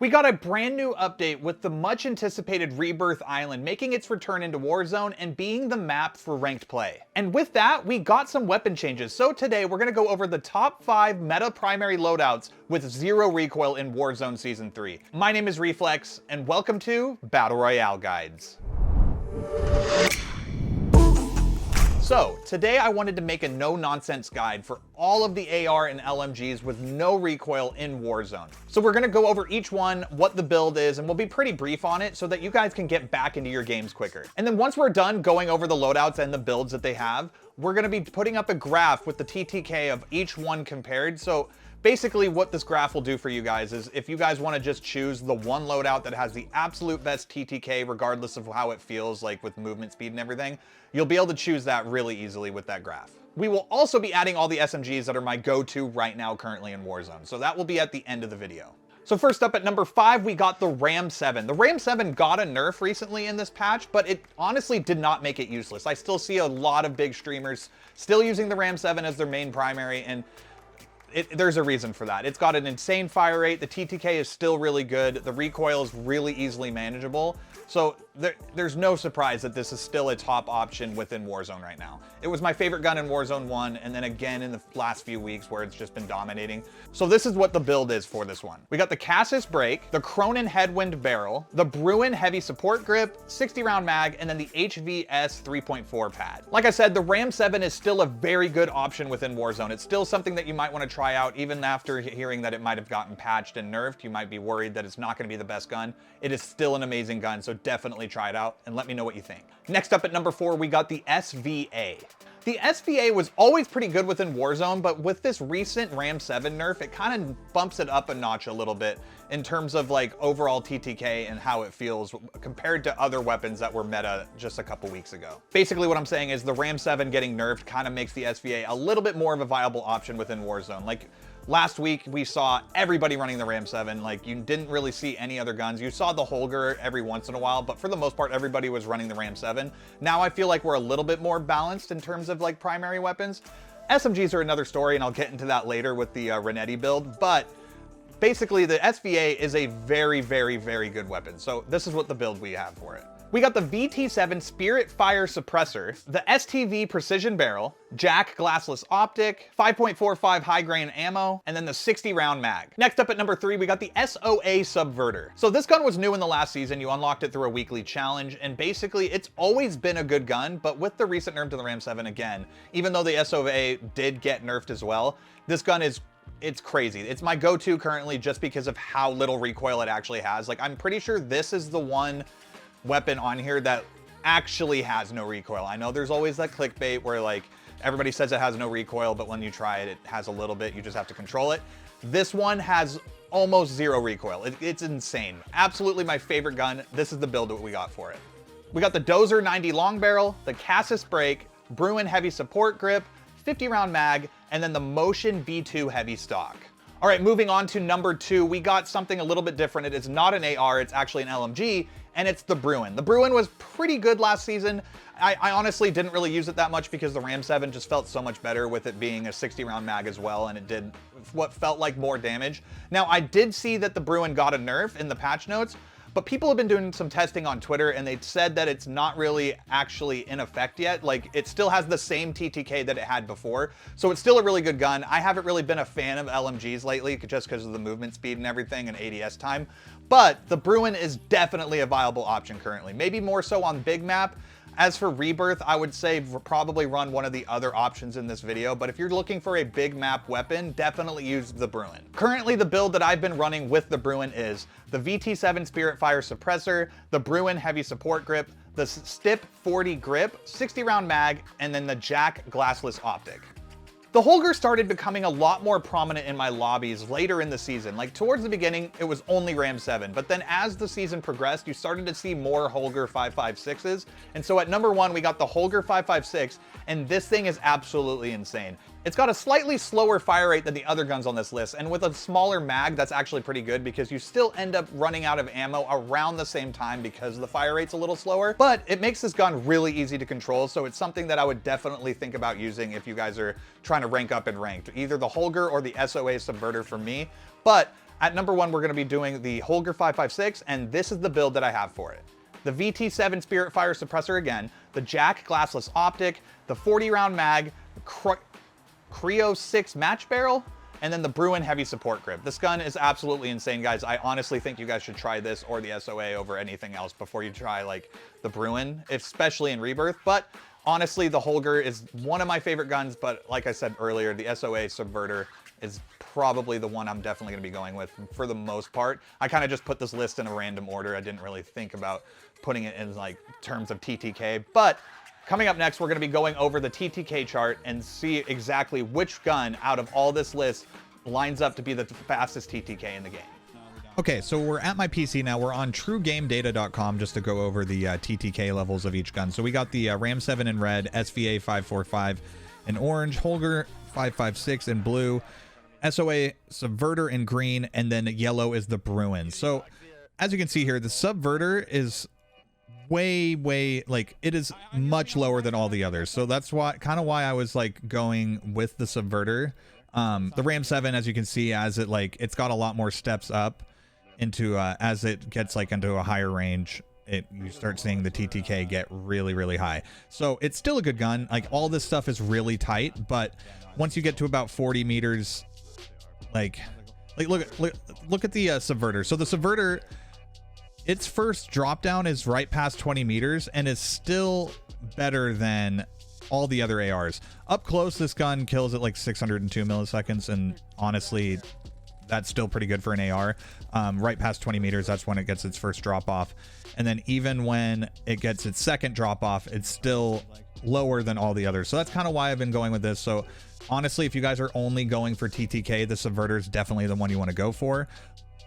We got a brand new update with the much anticipated Rebirth Island making its return into Warzone and being the map for ranked play. And with that, we got some weapon changes. So today we're gonna go over the top 5 meta primary loadouts with zero recoil in Warzone Season 3. My name is Reflex, and welcome to Battle Royale Guides. So, today I wanted to make a no-nonsense guide for all of the AR and LMGs with no recoil in Warzone. So we're gonna go over each one, what the build is, and we'll be pretty brief on it so that you guys can get back into your games quicker. And then once we're done going over the loadouts and the builds that they have, we're gonna be putting up a graph with the TTK of each one compared. So basically what this graph will do for you guys is if you guys want to just choose the one loadout that has the absolute best TTK regardless of how it feels like with movement speed and everything, you'll be able to choose that really easily with that graph. We will also be adding all the SMGs that are my go-to right now currently in Warzone, so that will be at the end of the video. So first up at number 5, we got the Ram 7. The Ram 7 got a nerf recently in this patch, but it honestly did not make it useless. I still see a lot of big streamers still using the Ram 7 as their main primary, and there's a reason for that. It's got an insane fire rate, the TTK is still really good, the recoil is really easily manageable, so there's no surprise that this is still a top option within Warzone right now. It was my favorite gun in Warzone 1, and then again in the last few weeks where it's just been dominating. So this is what the build is for this one. We got the Cassis Brake, the Cronin Headwind Barrel, the Bruin Heavy Support Grip, 60 round mag, and then the HVS 3.4 pad. Like I said, the Ram 7 is still a very good option within Warzone. It's still something that you might want to try out even after hearing that it might have gotten patched and nerfed. You might be worried that it's not going to be the best gun. It is still an amazing gun, so definitely try it out and let me know what you think. Next up at number 4, we got the SVA. The SVA was always pretty good within Warzone, but with this recent Ram 7 nerf, it kind of bumps it up a notch a little bit in terms of like overall TTK and how it feels compared to other weapons that were meta just a couple weeks ago. Basically what I'm saying is the Ram 7 getting nerfed kind of makes the SVA a little bit more of a viable option within Warzone. Like last week, we saw everybody running the Ram 7. Like, you didn't really see any other guns. You saw the Holger every once in a while, but for the most part, everybody was running the Ram 7. Now I feel like we're a little bit more balanced in terms of like primary weapons. SMGs are another story, and I'll get into that later with the Renetti build, but basically the SVA is a very, very, very good weapon. So this is what the build we have for it. We got the VT7 Spirit Fire Suppressor, the STV Precision Barrel, Jack Glassless Optic, 5.45 high grain ammo, and then the 60 round mag. Next up at number 3, we got the SOA Subverter. So this gun was new in the last season. You unlocked it through a weekly challenge, and basically it's always been a good gun, but with the recent nerf to the Ram 7 again, even though the SOA did get nerfed as well, this gun it's crazy. It's my go-to currently just because of how little recoil it actually has. Like, I'm pretty sure this is the one weapon on here that actually has no recoil. I know there's always that clickbait where like everybody says it has no recoil, but when you try it, it has a little bit. You just have to control it. This one has almost zero recoil. It's insane. Absolutely my favorite gun. This is the build that we got for it. We got the Dozer 90 long barrel, the Cassis Brake, Bruin Heavy Support Grip, 50 round mag, and then the Motion V2 Heavy Stock. All right, moving on to number 2, we got something a little bit different. It is not an AR, it's actually an LMG, and it's the Bruin. The Bruin was pretty good last season. I honestly didn't really use it that much because the Ram 7 just felt so much better with it being a 60 round mag as well, and it did what felt like more damage. Now, I did see that the Bruin got a nerf in the patch notes, but people have been doing some testing on Twitter and they said that it's not really actually in effect yet. Like, it still has the same TTK that it had before. So it's still a really good gun. I haven't really been a fan of LMGs lately just because of the movement speed and everything and ADS time. But the Bruin is definitely a viable option currently. Maybe more so on big map. As for Rebirth, I would say probably run one of the other options in this video, but if you're looking for a big map weapon, definitely use the Bruin. Currently, the build that I've been running with the Bruin is the VT7 Spirit Fire Suppressor, the Bruin Heavy Support Grip, the Stip 40 Grip, 60 round mag, and then the Jack Glassless Optic. The Holger started becoming a lot more prominent in my lobbies later in the season. Like towards the beginning, it was only Ram 7, but then as the season progressed, you started to see more Holger 5.56s. And so at number 1, we got the Holger 5.56, and this thing is absolutely insane. It's got a slightly slower fire rate than the other guns on this list, and with a smaller mag, that's actually pretty good because you still end up running out of ammo around the same time because the fire rate's a little slower, but it makes this gun really easy to control, so it's something that I would definitely think about using if you guys are trying to rank up in ranked. Either the Holger or the SOA Subverter for me, but At number 1, we're going to be doing the Holger 556, and this is the build that I have for it. The VT7 Spirit Fire suppressor again, the Jack glassless optic, the 40-round mag, Creo 6 match barrel, and then the Bruin heavy support grip. This gun is absolutely insane, guys. I honestly think you guys should try this or the SOA over anything else before you try like the Bruin, especially in Rebirth. But honestly, the Holger is one of my favorite guns, but like I said earlier, the SOA Subverter is probably the one I'm definitely gonna be going with for the most part. I kind of just put this list in a random order. I didn't really think about putting it in like terms of TTK, but coming up next, we're gonna be going over the TTK chart and see exactly which gun out of all this list lines up to be the fastest TTK in the game. Okay, so we're at my PC now. We're on truegamedata.com just to go over the TTK levels of each gun. So we got the Ram 7 in red, SVA 545 in orange, Holger 556 in blue, SOA Subverter in green, and then yellow is the Bruin. So as you can see here, the Subverter is way like it is much lower than all the others, so that's why why I was like going with the Subverter. The Ram 7, as you can see, as it like it's got a lot more steps up into as it gets like into a higher range, you start seeing the TTK get really high. So it's still a good gun. Like all this stuff is really tight, but once you get to about 40 meters, like look at the Subverter. So the Subverter, its first drop down is right past 20 meters and is still better than all the other ARs. Up close, this gun kills at like 602 milliseconds, and honestly, that's still pretty good for an AR. Right past 20 meters, that's when it gets its first drop off. And then even when it gets its second drop off, it's still lower than all the others. So that's kind of why I've been going with this. So honestly, if you guys are only going for TTK, the Subverter is definitely the one you want to go for.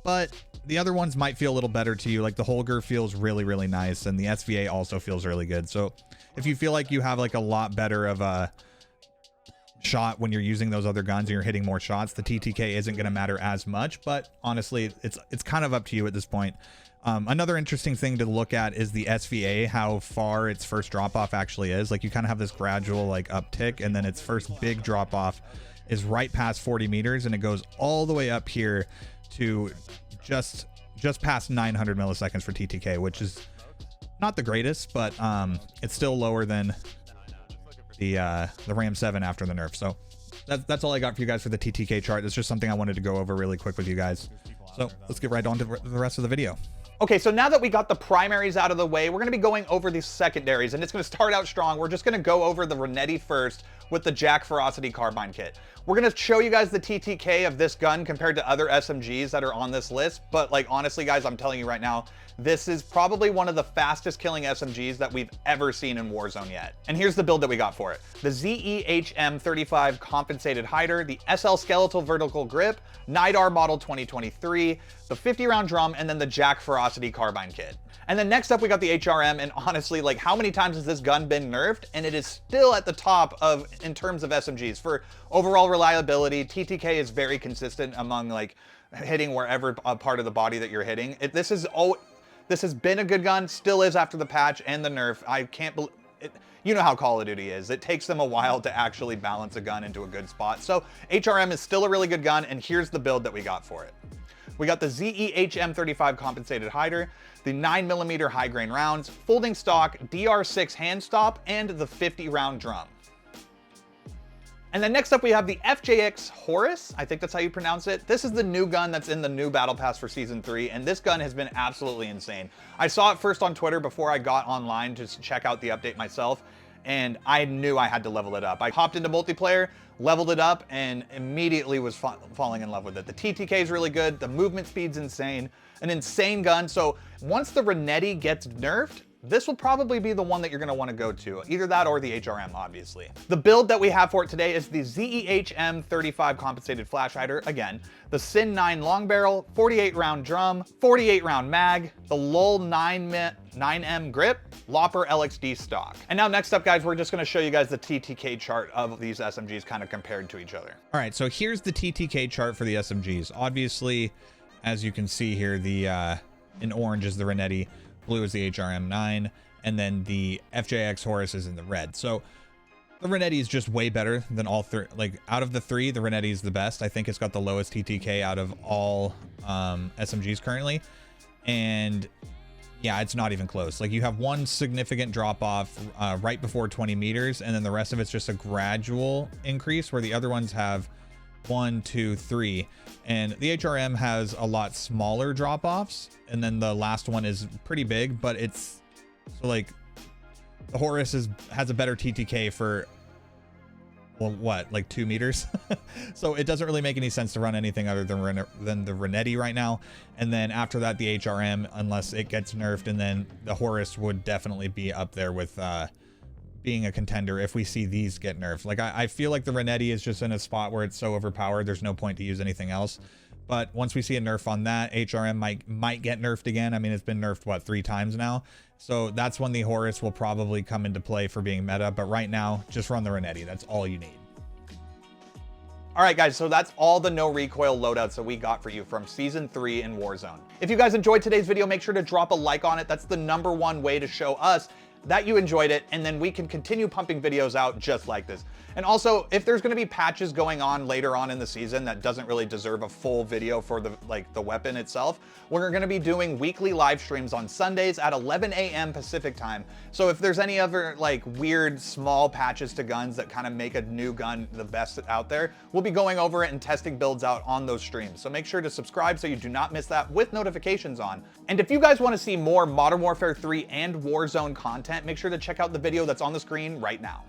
But the other ones might feel a little better to you. Like the Holger feels really nice, and the SVA also feels really good. So if you feel like you have like a lot better of a shot when you're using those other guns and you're hitting more shots, the TTK isn't going to matter as much. But honestly, it's kind of up to you at this point. Another interesting thing to look at is the SVA, how far its first drop off actually is. Like you kind of have this gradual like uptick, and then its first big drop off is right past 40 meters, and it goes all the way up here to just past 900 milliseconds for TTK, which is not the greatest, but it's still lower than the Ram 7 after the nerf. So that's all I got for you guys for the TTK chart. It's just something I wanted to go over really quick with you guys. So let's get right on to the rest of the video. Okay, so now that we got the primaries out of the way, we're gonna be going over these secondaries, and it's gonna start out strong. We're just gonna go over the Renetti first with the Jack Ferocity carbine kit. We're gonna show you guys the TTK of this gun compared to other SMGs that are on this list, but like honestly guys, I'm telling you right now, this is probably one of the fastest killing SMGs that we've ever seen in Warzone yet. And here's the build that we got for it. The ZEHM35 compensated hider, the SL skeletal vertical grip, NIDAR model 2023, the 50-round drum, and then the Jack Ferocity carbine kit. And then next up we got the HRM, and honestly, like how many times has this gun been nerfed? And it is still at the top of in terms of SMGs. For overall reliability, TTK is very consistent among like hitting wherever part of the body that you're hitting. This has been a good gun, still is after the patch and the nerf. I can't believe it. You know how Call of Duty is. It takes them a while to actually balance a gun into a good spot. So HRM is still a really good gun, and here's the build that we got for it. We got the ZEHM35 compensated hider, the 9mm high grain rounds, folding stock, DR6 hand stop, and the 50-round drum. And then next up we have the FJX Horus, I think that's how you pronounce it. This is the new gun that's in the new Battle Pass for Season 3, and this gun has been absolutely insane. I saw it first on Twitter before I got online to check out the update myself, and I knew I had to level it up. I hopped into multiplayer, leveled it up, and immediately was falling in love with it. The TTK is really good, the movement speed's insane, an insane gun. So once the Renetti gets nerfed, this will probably be the one that you're going to want to go to. Either that or the HRM, obviously. The build that we have for it today is the ZEHM35 compensated flash hider. Again, the Sin 9 long barrel, 48-round drum, 48-round mag, the LUL 9M grip, Lopper LXD stock. And now next up, guys, we're just going to show you guys the TTK chart of these SMGs kind of compared to each other. All right, so here's the TTK chart for the SMGs. Obviously, as you can see here, the in orange is the Renetti, blue is the HRM9, and then the FJX Horus is in the red. So The Renetti is just way better than all three. Like, out of the three, the Renetti is the best. I think it's got the lowest TTK out of all SMGs currently. And yeah, it's not even close. Like, you have one significant drop off right before 20 meters, and then the rest of it's just a gradual increase, where the other ones have 1, 2, 3. And the HRM has a lot smaller drop offs, and then the last one is pretty big, but it's so like the Horus has a better TTK for, well, what, like 2 meters? So it doesn't really make any sense to run anything other than the Renetti right now. And then after that, the HRM, unless it gets nerfed, and then the Horus would definitely be up there with being a contender if we see these get nerfed. Like, I feel like the Renetti is just in a spot where it's so overpowered, there's no point to use anything else. But once we see a nerf on that, HRM might get nerfed again. I mean, it's been nerfed, what, 3 times now? So that's when the Horus will probably come into play for being meta. But right now, just run the Renetti. That's all you need. All right, guys, so that's all the no recoil loadouts that we got for you from Season 3 in Warzone. If you guys enjoyed today's video, make sure to drop a like on it. That's the #1 way to show us that you enjoyed it, and then we can continue pumping videos out just like this. And also, if there's going to be patches going on later on in the season that doesn't really deserve a full video for the weapon itself, we're going to be doing weekly live streams on Sundays at 11 a.m. Pacific time. So if there's any other like weird small patches to guns that kind of make a new gun the best out there, we'll be going over it and testing builds out on those streams. So make sure to subscribe so you do not miss that with notifications on. And if you guys want to see more Modern Warfare 3 and Warzone content, make sure to check out the video that's on the screen right now.